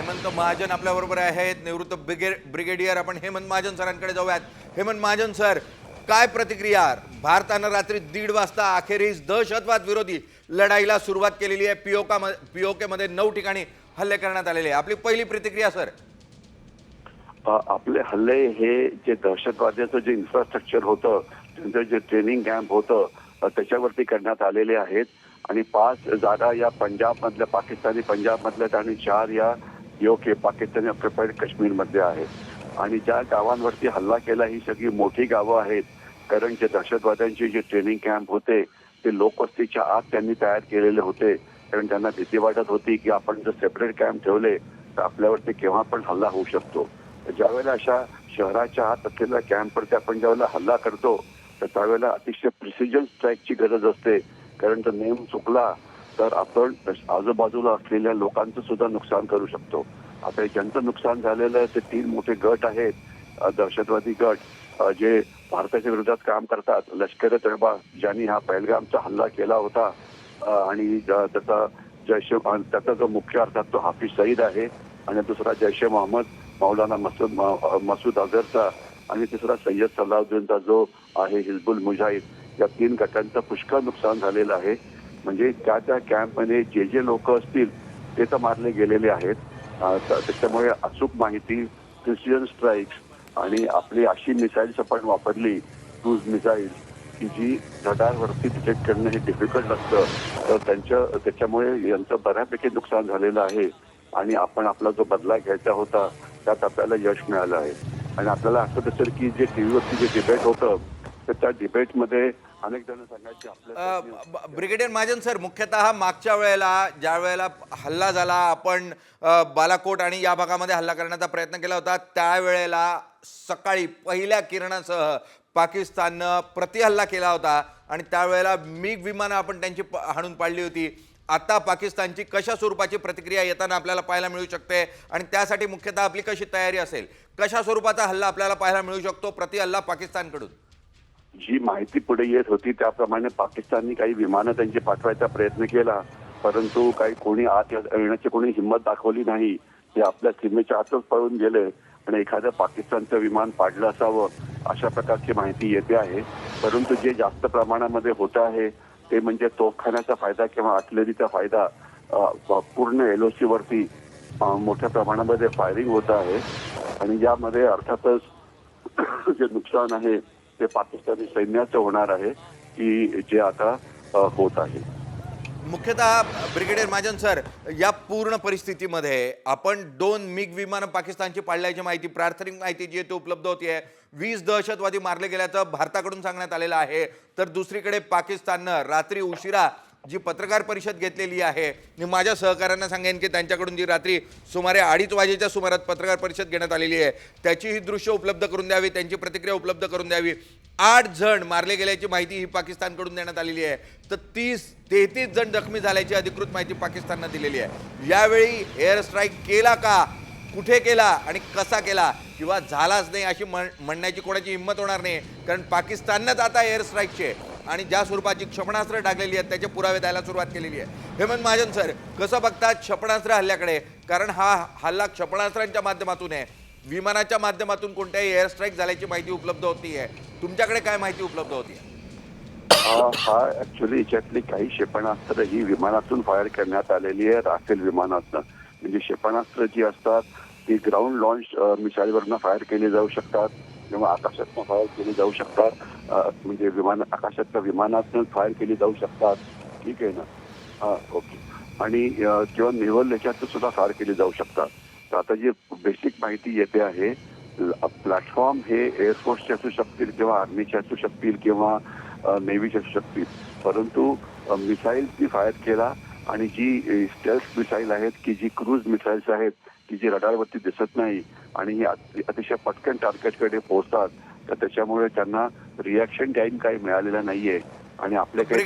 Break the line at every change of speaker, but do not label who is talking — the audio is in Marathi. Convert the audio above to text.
हेमंत महाजन आपल्याबरोबर आहेत, निवृत्त ब्रिगेडियर. आपण हेमंत महाजन सरांकडे जाऊयात. हेमंत महाजन सर, काय प्रतिक्रिया? भारतानं रात्री 1:30 वाजता अखेरीस दहशतवाद विरोधी लढाईला सुरुवात केलेली आहे. पीओके मध्ये 9 ठिकाणी हल्ले करण्यात आलेले आहे. आपली पहिली प्रतिक्रिया सर.
आपले हल्ले हे जे दहशतवाद्याचं जे इन्फ्रास्ट्रक्चर होतं, त्यांचं जे ट्रेनिंग कॅम्प होतं, त्याच्यावरती करण्यात आलेले आहेत. आणि 5 जागा या पंजाबमधल्या, पाकिस्तानी पंजाबमधल्या, आणि 4 या पीओके पाकिस्तानी ऑक्युपाईड काश्मीरमध्ये आहेत. आणि ज्या गावांवरती हल्ला केला ही सगळी मोठी गावं आहेत, कारण जे दहशतवाद्यांचे जे ट्रेनिंग कॅम्प होते ते लोकवस्तीच्या आत त्यांनी तयार केलेले होते. कारण त्यांना भीती वाटत होती की आपण जर सेपरेट कॅम्प ठेवले तर आपल्यावरती केव्हा पण हल्ला होऊ शकतो. ज्यावेळेला अशा शहराच्या आत असलेल्या कॅम्पवरती आपण ज्यावेळेला हल्ला करतो तर त्यावेळेला अतिशय प्रिसिजन स्ट्राईकची गरज असते. कारण जर नेम चुकला तर आपण आजूबाजूला असलेल्या लोकांचं सुद्धा नुकसान करू शकतो. आता ज्यांचं नुकसान झालेलं आहे ते 3 मोठे गट आहेत, दहशतवादी गट, जे भारताच्या विरोधात काम करतात. लष्कर-ए-तैयबा ज्यांनी हा पहलगामचा हल्ला केला होता, आणि त्याचा जो मुख्य अर्थात तो हाफिज सईद आहे, आणि दुसरा जैश-ए-मोहम्मद मौलाना मसूद अझहरचा, आणि तिसरा सय्यद सलाउद्दीनचा जो आहे हिजबुल मुजाहिद. या 3 गटांचं पुष्कळ नुकसान झालेलं आहे. म्हणजे त्या कॅम्पमध्ये जे लोक असतील ते तर मारले गेलेले आहेत. त्याच्यामुळे अचूक माहिती, प्रिसिजन स्ट्राईक्स, आणि आपली अशी मिसाईल्स आपण वापरली, क्रूज मिसाईल्स, की जी रडारवरती डिटेक्ट करणं हे डिफिकल्ट असतं. तर त्याच्यामुळे यांचं बऱ्यापैकी नुकसान झालेलं आहे. आणि आपण आपला जो बदला घ्यायचा होता त्यात आपल्याला यश मिळालं आहे. आणि आपल्याला असं दिसेल की जे टीव्हीवरती जे डिबेट होतं तर त्या डिबेटमध्ये अनेक जण सांगायचे आपल्या
ब्रिगेडियर महाजन सर, मुख्यतः मागच्या वेळेला ज्या वेळेला हल्ला झाला, आपण बालाकोट आणि या भागामध्ये हल्ला करण्याचा प्रयत्न केला होता, त्यावेळेला सकाळी पहिल्या किरणासह पाकिस्ताननं प्रतिहल्ला केला होता आणि त्यावेळेला मिग विमानं आपण त्यांची हाणून पाडली होती. आता पाकिस्तानची कशा स्वरूपाची प्रतिक्रिया येताना आपल्याला पाहायला मिळू शकते आणि त्यासाठी मुख्यतः आपली कशी तयारी असेल? कशा स्वरूपाचा हल्ला आपल्याला पाहायला मिळू शकतो प्रतिहल्ला पाकिस्तानकडून?
जी माहिती पुढे येत होती त्याप्रमाणे पाकिस्ताननी काही विमानं त्यांची पाठवायचा प्रयत्न केला, परंतु कोणी आत येण्याची कोणी हिंमत दाखवली नाही. ते आपल्या सीमेच्या आतच पळून गेले आणि एखादं पाकिस्तानचं विमान पाडलं असावं अशा प्रकारची माहिती येते आहे. परंतु जे जास्त प्रमाणामध्ये होत आहे ते म्हणजे तोफखान्याचा फायदा किंवा आर्टिलरीचा फायदा. पूर्ण LOC वरती मोठ्या प्रमाणामध्ये फायरिंग होत आहे. आणि यामध्ये अर्थातच जे नुकसान आहे ते पाकिस्तानी सैन्याचं होणार आहे, की जे आता होत आहे.
मुख्यतः ब्रिगेडियर महाजन सर, या पूर्ण परिस्थितीमध्ये आपण 2 मिग विमानं पाकिस्तानची पाडल्याची माहिती, प्राथमिक माहिती जी आहे ती उपलब्ध होती आहे. 20 दहशतवादी मारले गेल्याचं भारताकडून सांगण्यात आलेलं आहे. तर दुसरीकडे पाकिस्ताननं रात्री उशिरा जी पत्रकार परिषद घेतलेली आहे, मी माझ्या सहकाऱ्यांना सांगेन की त्यांच्याकडून जी रात्री सुमारे 2:30 वाजेच्या सुमारात पत्रकार परिषद घेण्यात आलेली आहे त्याची ही दृश्य उपलब्ध करून द्यावी, त्यांची प्रतिक्रिया उपलब्ध करून द्यावी. 8 जण मारले गेल्याची माहिती ही पाकिस्तानकडून देण्यात आलेली आहे. तर 33 जण जखमी झाल्याची अधिकृत माहिती पाकिस्ताननं दिलेली आहे. यावेळी एअर स्ट्राईक केला का, कुठे केला आणि कसा केला, किंवा झालाच नाही अशी म्हणण्याची कोणाची हिंमत होणार नाही, कारण पाकिस्ताननंच आता एअर स्ट्राईकचे आणि ज्या स्वरूपाची क्षेपणास्त्र टाकलेली आहेत त्याचे पुरावे द्यायला सुरुवात केलेली आहे. हेमंत महाजन सर, कसं बघतात क्षेपणास्त्र हल्ल्याकडे? कारण हा हल्ला क्षेपणास्त्रांच्या माध्यमातून आहे, विमानाच्या माध्यमातून कोणत्याही एअर स्ट्राईक झाल्याची माहिती उपलब्ध होती आहे. तुमच्याकडे काय माहिती उपलब्ध होती?
हा ऍक्च्युअली याच्यातली काही क्षेपणास्त्र ही विमानातून फायर करण्यात आलेली आहे, राफेल विमानातनं. म्हणजे क्षेपणास्त्र जी असतात ती ग्राउंड लॉन्च मिसाईलवरनं फायर केली जाऊ शकतात किंवा आकाशातनं फायर केली जाऊ शकतात. म्हणजे आकाशातल्या विमानातनं फायर केली जाऊ शकतात. ठीक आहे ना? ओके. आणि किंवा नेव्हल याच्यातून सुद्धा फायर केली जाऊ शकतात. तर आता जी बेसिक माहिती येते आहे, प्लॅटफॉर्म हे एअरफोर्सचे असू शकतील किंवा आर्मीचे असू शकतील किंवा नेव्हीचे असू शकतील, परंतु मिसाईल ती फायर केला. आणि जी स्टेल्थ मिसाईल आहेत, की जी क्रूज मिसाईल्स आहेत, की जी रडारवरती दिसत नाही आणि ही अतिशय पटकन टार्गेटकडे पोहोचतात, तर त्याच्यामुळे त्यांना रिॲक्शन टाइम काही मिळालेला नाहीये. आणि आपल्याकडे